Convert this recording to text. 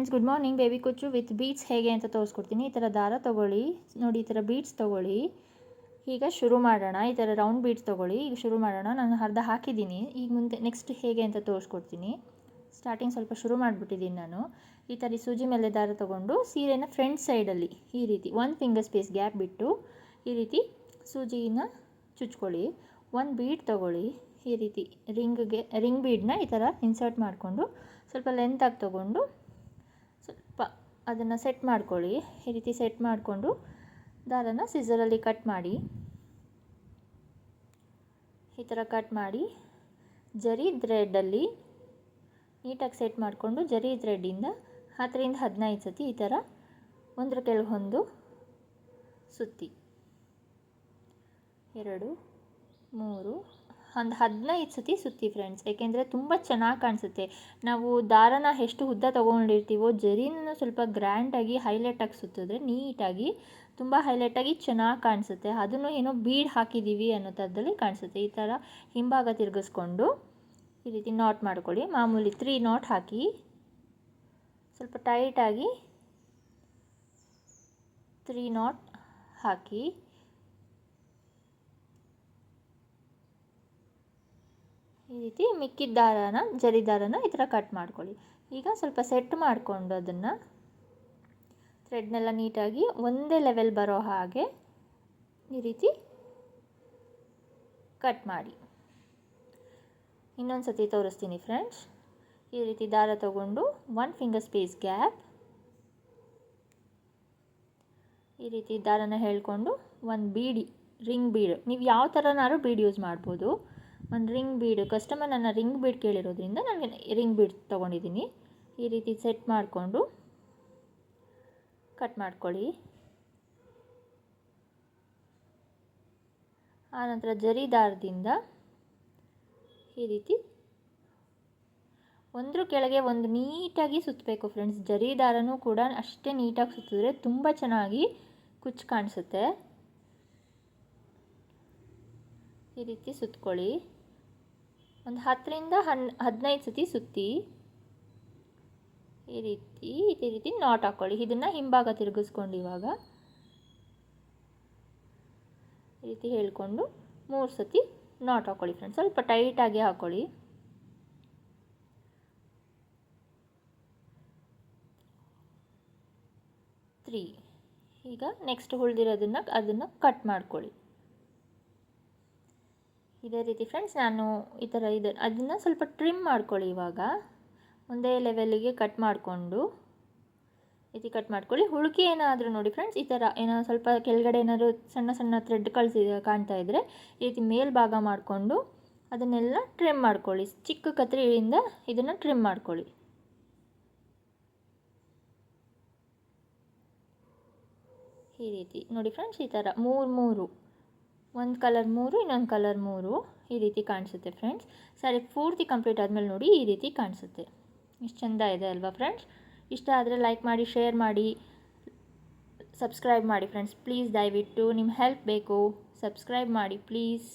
Friends, good morning. Baby ಕುಚ್ಚು with beads ಹೇಗೆ ಅಂತ ತೋರಿಸ್ಕೊಡ್ತೀನಿ. ಈ ಥರ ದಾರ ತೊಗೊಳ್ಳಿ, ನೋಡಿ ಈ ಥರ ಬೀಡ್ಸ್ ತೊಗೊಳ್ಳಿ. ಈಗ ಶುರು ಮಾಡೋಣ. ಈ ಥರ ರೌಂಡ್ ಬೀಡ್ಸ್ ತೊಗೊಳ್ಳಿ, ಈಗ ಶುರು ಮಾಡೋಣ. ನಾನು ಅರ್ಧ ಹಾಕಿದ್ದೀನಿ. ಈಗ ಮುಂದೆ ನೆಕ್ಸ್ಟ್ ಹೇಗೆ ಅಂತ ತೋರಿಸ್ಕೊಡ್ತೀನಿ. ಸ್ಟಾರ್ಟಿಂಗ್ ಸ್ವಲ್ಪ ಶುರು ಮಾಡಿಬಿಟ್ಟಿದ್ದೀನಿ ನಾನು. ಈ ಥರ ಸೂಜಿ ಮೇಲೆ ದಾರ ತೊಗೊಂಡು ಸೀರೆನ ಫ್ರಂಟ್ ಸೈಡಲ್ಲಿ ಈ ರೀತಿ 1 ಫಿಂಗರ್ ಸ್ಪೇಸ್ ಗ್ಯಾಪ್ ಬಿಟ್ಟು ಈ ರೀತಿ ಸೂಜಿನ ಚುಚ್ಕೊಳ್ಳಿ. 1 ಬೀಡ್ ತೊಗೊಳ್ಳಿ. ಈ ರೀತಿ ರಿಂಗ್ ಬೀಡನ್ನ ಈ ಥರ ಇನ್ಸರ್ಟ್ ಮಾಡಿಕೊಂಡು ಸ್ವಲ್ಪ ಲೆಂತಾಗಿ ತೊಗೊಂಡು ಸ್ವಲ್ಪ ಅದನ್ನು ಸೆಟ್ ಮಾಡ್ಕೊಳ್ಳಿ. ಈ ರೀತಿ ಸೆಟ್ ಮಾಡಿಕೊಂಡು ದಾರನ ಸಿಸರಲ್ಲಿ ಕಟ್ ಮಾಡಿ. ಈ ಥರ ಕಟ್ ಮಾಡಿ ಜರಿ ಥ್ರೆಡ್ಡಲ್ಲಿ ನೀಟಾಗಿ ಸೆಟ್ ಮಾಡಿಕೊಂಡು ಜರಿ ಥ್ರೆಡ್ಡಿಂದ 10 ರಿಂದ 15 ಸತಿ ಈ ಥರ ಒಂದರ ಕೆಳಗೊಂದು ಸುತ್ತಿ 2 3 ಒಂದು 15 ಸತಿ ಸುತ್ತಿ ಫ್ರೆಂಡ್ಸ್. ಏಕೆಂದರೆ ತುಂಬ ಚೆನ್ನಾಗಿ ಕಾಣಿಸುತ್ತೆ. ನಾವು ದಾರನ ಎಷ್ಟು ಉದ್ದ ತೊಗೊಂಡಿರ್ತೀವೋ ಜರಿನೂ ಸ್ವಲ್ಪ ಗ್ರ್ಯಾಂಡಾಗಿ ಹೈಲೈಟಾಗಿ ಸುತ್ತಿದ್ರೆ ನೀಟಾಗಿ ತುಂಬ ಹೈಲೈಟಾಗಿ ಚೆನ್ನಾಗಿ ಕಾಣಿಸುತ್ತೆ. ಅದನ್ನು ಏನೋ ಬೀಡ್ ಹಾಕಿದ್ದೀವಿ ಅನ್ನೋ ಥರದಲ್ಲಿ ಕಾಣಿಸುತ್ತೆ. ಈ ಥರ ಹಿಂಭಾಗ ತಿರುಗಿಸ್ಕೊಂಡು ಈ ರೀತಿ ನಾಟ್ ಮಾಡ್ಕೊಳ್ಳಿ. ಮಾಮೂಲಿ 3 ನಾಟ್ ಹಾಕಿ ಸ್ವಲ್ಪ ಟೈಟಾಗಿ 3 ನಾಟ್ ಹಾಕಿ ಈ ರೀತಿ ಮಿಕ್ಕಿದ ದಾರನ ಜರಿ ದಾರನ ಈ ಥರ ಕಟ್ ಮಾಡ್ಕೊಳ್ಳಿ. ಈಗ ಸ್ವಲ್ಪ ಸೆಟ್ ಮಾಡಿಕೊಂಡು ಅದನ್ನು ಥ್ರೆಡ್ನೆಲ್ಲ ನೀಟಾಗಿ ಒಂದೇ ಲೆವೆಲ್ ಬರೋ ಹಾಗೆ ಈ ರೀತಿ ಕಟ್ ಮಾಡಿ. ಇನ್ನೊಂದು ಸತಿ ತೋರಿಸ್ತೀನಿ ಫ್ರೆಂಡ್ಸ್. ಈ ರೀತಿ ದಾರ ತಗೊಂಡು 1 ಫಿಂಗರ್ ಸ್ಪೇಸ್ ಗ್ಯಾಪ್ ಈ ರೀತಿ ದಾರನ ಹೇಳ್ಕೊಂಡು 1 ಬೀಡ್ ರಿಂಗ್ ಬೀಡ್, ನೀವು ಯಾವ ಥರನಾದ್ರೂ ಬೀಡ್ ಯೂಸ್ ಮಾಡ್ಬೋದು. 1 ರಿಂಗ್ ಬೀಡ್, ಕಸ್ಟಮರ್ ನನ್ನ ರಿಂಗ್ ಬೀಡ್ ಕೇಳಿರೋದ್ರಿಂದ ನಾನು ರಿಂಗ್ ಬೀಡ್ ತೊಗೊಂಡಿದ್ದೀನಿ. ಈ ರೀತಿ ಸೆಟ್ ಮಾಡಿಕೊಂಡು ಕಟ್ ಮಾಡ್ಕೊಳ್ಳಿ. ಆನಂತರ ಜರಿ ದಾರದಿಂದ ಈ ರೀತಿ ಒಂದ್ರ ಕೆಳಗೆ ಒಂದು ನೀಟಾಗಿ ಸುತ್ತಬೇಕು ಫ್ರೆಂಡ್ಸ್. ಜರಿ ದಾರನೂ ಕೂಡ ಅಷ್ಟೇ ನೀಟಾಗಿ ಸುತ್ತಿದ್ರೆ ತುಂಬ ಚೆನ್ನಾಗಿ ಕುಚ್ಚು ಕಾಣಿಸುತ್ತೆ. ಈ ರೀತಿ ಸುತ್ಕೊಳ್ಳಿ. ಒಂದು 10 ರಿಂದ 15 ಸತಿ ಸುತ್ತಿ ಈ ರೀತಿ ನಾಟ್ ಹಾಕ್ಕೊಳ್ಳಿ. ಇದನ್ನು ಹಿಂಭಾಗ ತಿರುಗಿಸ್ಕೊಂಡು ಇವಾಗ ಈ ರೀತಿ ಹೇಳ್ಕೊಂಡು 3 ಸತಿ ನಾಟ್ ಹಾಕ್ಕೊಳ್ಳಿ ಫ್ರೆಂಡ್ಸ್. ಸ್ವಲ್ಪ ಟೈಟಾಗಿ ಹಾಕ್ಕೊಳ್ಳಿ. ಈಗ ನೆಕ್ಸ್ಟ್ ಅದನ್ನು ಕಟ್ ಮಾಡ್ಕೊಳ್ಳಿ. ಇದೇ ರೀತಿ ಫ್ರೆಂಡ್ಸ್ ನಾನು ಈ ಥರ ಅದನ್ನು ಸ್ವಲ್ಪ ಟ್ರಿಮ್ ಮಾಡ್ಕೊಳ್ಳಿ. ಇವಾಗ ಒಂದೇ ಲೆವೆಲ್ಲಿಗೆ ಕಟ್ ಮಾಡಿಕೊಂಡು ಈ ರೀತಿ ಕಟ್ ಮಾಡ್ಕೊಳ್ಳಿ. ಹುಳುಕಿ ಏನಾದರೂ ನೋಡಿ ಫ್ರೆಂಡ್ಸ್, ಈ ಥರ ಏನಾದ್ರು ಸ್ವಲ್ಪ ಕೆಳಗಡೆ ಏನಾದರೂ ಸಣ್ಣ ಸಣ್ಣ ಥ್ರೆಡ್ ಕಾಣ್ತಾ ಇದ್ದರೆ ಈ ರೀತಿ ಮೇಲ್ಭಾಗ ಮಾಡಿಕೊಂಡು ಅದನ್ನೆಲ್ಲ ಟ್ರಿಮ್ ಮಾಡ್ಕೊಳ್ಳಿ. ಚಿಕ್ಕ ಕತ್ರಿಯಿಂದ ಇದನ್ನು ಟ್ರಿಮ್ ಮಾಡ್ಕೊಳ್ಳಿ. ಈ ರೀತಿ ನೋಡಿ ಫ್ರೆಂಡ್ಸ್, ಈ ಥರ 3 ಒಂದು ಕಲರ್ 3 ಇನ್ನೊಂದು ಕಲರ್ 3 ಈ ರೀತಿ ಕಾಣಿಸುತ್ತೆ ಫ್ರೆಂಡ್ಸ್. ಸರಿ, ಪೂರ್ತಿ ಕಂಪ್ಲೀಟ್ ಆದಮೇಲೆ ನೋಡಿ ಈ ರೀತಿ ಕಾಣಿಸುತ್ತೆ. ಇಷ್ಟು ಚೆಂದ ಇದೆ ಅಲ್ವಾ ಫ್ರೆಂಡ್ಸ್? ಇಷ್ಟ ಆದರೆ ಲೈಕ್ ಮಾಡಿ, ಶೇರ್ ಮಾಡಿ, ಸಬ್ಸ್ಕ್ರೈಬ್ ಮಾಡಿ ಫ್ರೆಂಡ್ಸ್. ಪ್ಲೀಸ್ ದಯವಿಟ್ಟು ನಿಮ್ಮ ಹೆಲ್ಪ್ ಬೇಕು. ಸಬ್ಸ್ಕ್ರೈಬ್ ಮಾಡಿ ಪ್ಲೀಸ್.